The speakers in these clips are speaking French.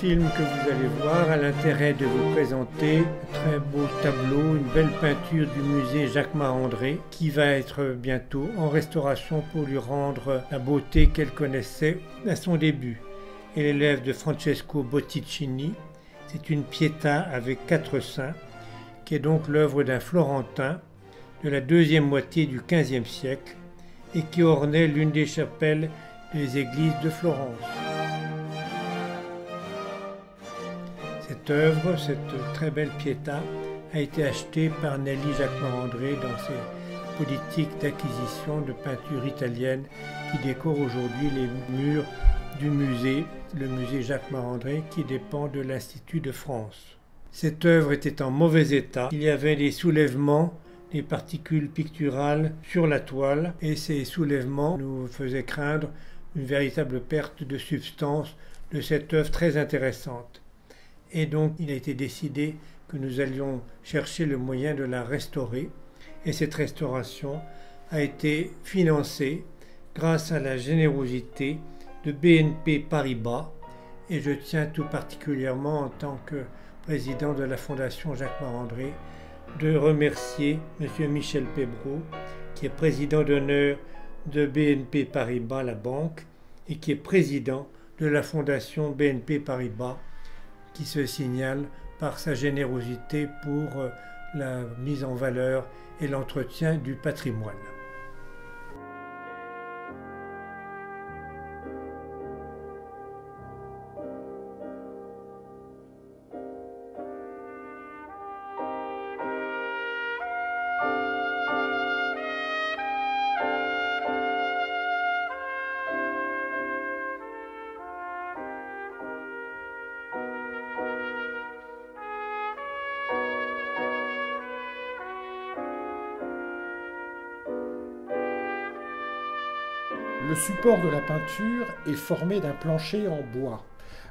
film que vous allez voir a l'intérêt de vous présenter un très beau tableau, une belle peinture du musée Jacquemart-André qui va être bientôt en restauration pour lui rendre la beauté qu'elle connaissait à son début. Elle est l'œuvre de Francesco Botticini. C'est une Pietà avec 4 saints qui est donc l'œuvre d'un Florentin de la deuxième moitié du XVe siècle et qui ornait l'une des chapelles des églises de Florence. Cette œuvre, cette très belle Pietà, a été achetée par Nelly Jacquemart-André dans ses politiques d'acquisition de peinture italienne qui décore aujourd'hui les murs du musée, le musée Jacquemart-André qui dépend de l'Institut de France. Cette œuvre était en mauvais état. Il y avait des soulèvements, des particules picturales sur la toile et ces soulèvements nous faisaient craindre une véritable perte de substance de cette œuvre très intéressante. Et donc il a été décidé que nous allions chercher le moyen de la restaurer et cette restauration a été financée grâce à la générosité de BNP Paribas et je tiens tout particulièrement en tant que président de la Fondation Jacquemart-André de remercier M. Michel Pébreau qui est président d'honneur de BNP Paribas, la banque, et qui est président de la Fondation BNP Paribas qui se signale par sa générosité pour la mise en valeur et l'entretien du patrimoine. Le support de la peinture est formé d'un plancher en bois.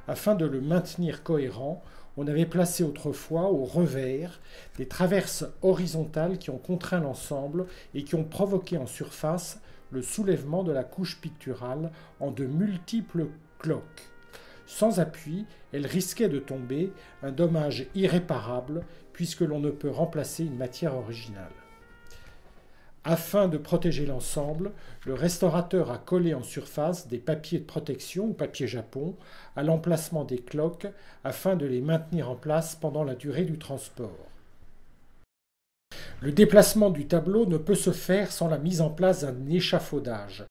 Afin de le maintenir cohérent, on avait placé autrefois au revers des traverses horizontales qui ont contraint l'ensemble et qui ont provoqué en surface le soulèvement de la couche picturale en de multiples cloques. Sans appui, elle risquait de tomber, un dommage irréparable puisque l'on ne peut remplacer une matière originale. Afin de protéger l'ensemble, le restaurateur a collé en surface des papiers de protection ou papier japon à l'emplacement des cloques afin de les maintenir en place pendant la durée du transport. Le déplacement du tableau ne peut se faire sans la mise en place d'un échafaudage.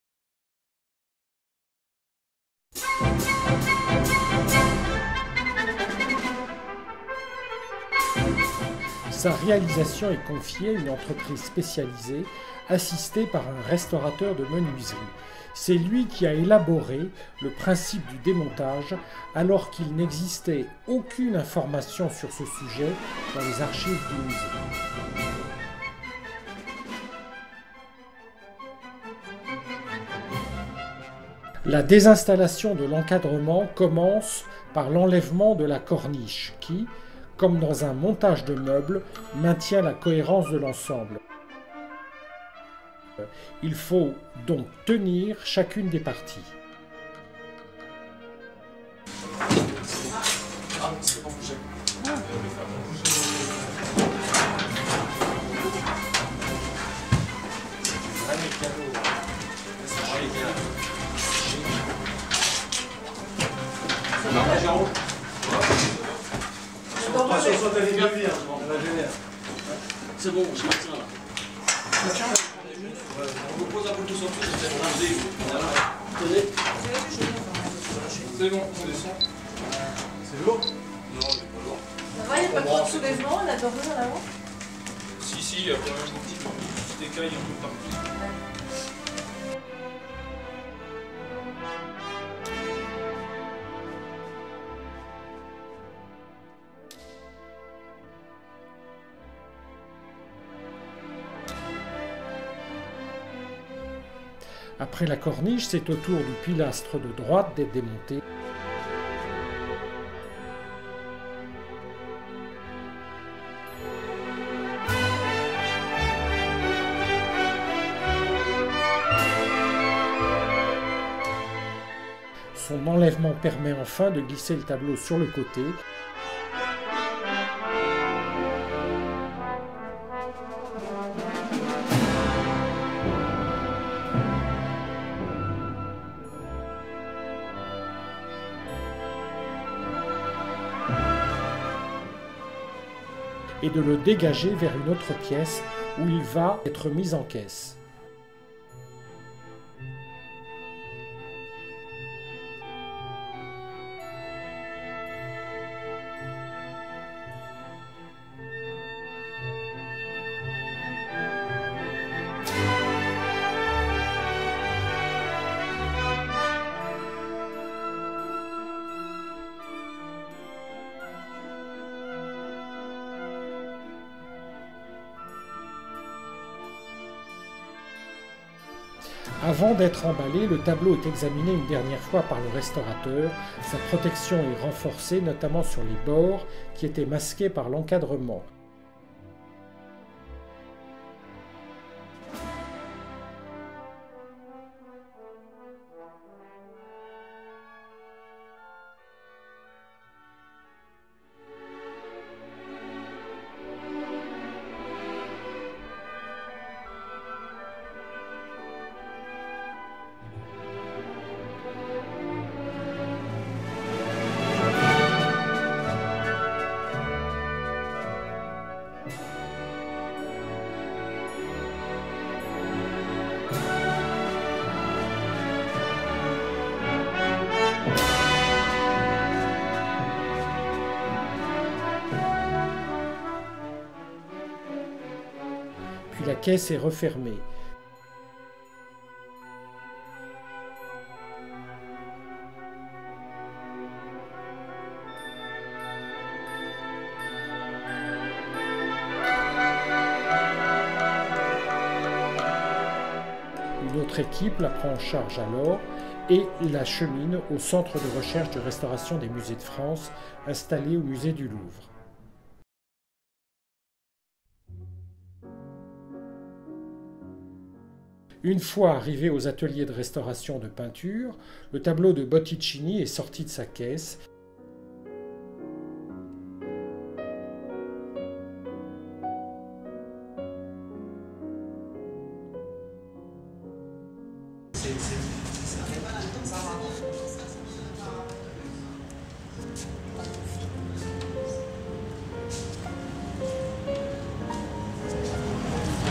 Sa réalisation est confiée à une entreprise spécialisée, assistée par un restaurateur de menuiserie. C'est lui qui a élaboré le principe du démontage, alors qu'il n'existait aucune information sur ce sujet dans les archives du musée. La désinstallation de l'encadrement commence par l'enlèvement de la corniche qui, comme dans un montage de meubles, maintient la cohérence de l'ensemble. Il faut donc tenir chacune des parties. C'est bon, je maintiens là. On vous pose un peu tout sorti, vous êtes rangé. Tenez. C'est bon, c'est ça. C'est lourd? Non, c'est pas lourd. Ça va, il n'y a pas trop de soulèvement, on a dormi en avant? Si, il y a quand même une petite écaille un peu partout. Après la corniche, c'est au tour du pilastre de droite d'être démonté. Son enlèvement permet enfin de glisser le tableau sur le côté. Et de le dégager vers une autre pièce où il va être mis en caisse. Avant d'être emballé, le tableau est examiné une dernière fois par le restaurateur. Sa protection est renforcée, notamment sur les bords, qui étaient masqués par l'encadrement. Puis la caisse est refermée. Une autre équipe la prend en charge alors et l'achemine au centre de recherche de restauration des musées de France, installé au musée du Louvre. Une fois arrivé aux ateliers de restauration de peinture, le tableau de Botticini est sorti de sa caisse.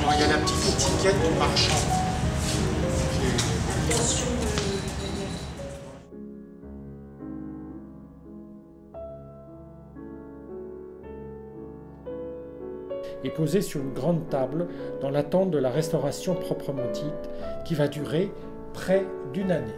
Alors il y a la petite étiquette du marchand. Est posé sur une grande table dans l'attente de la restauration proprement dite qui va durer près d'une année.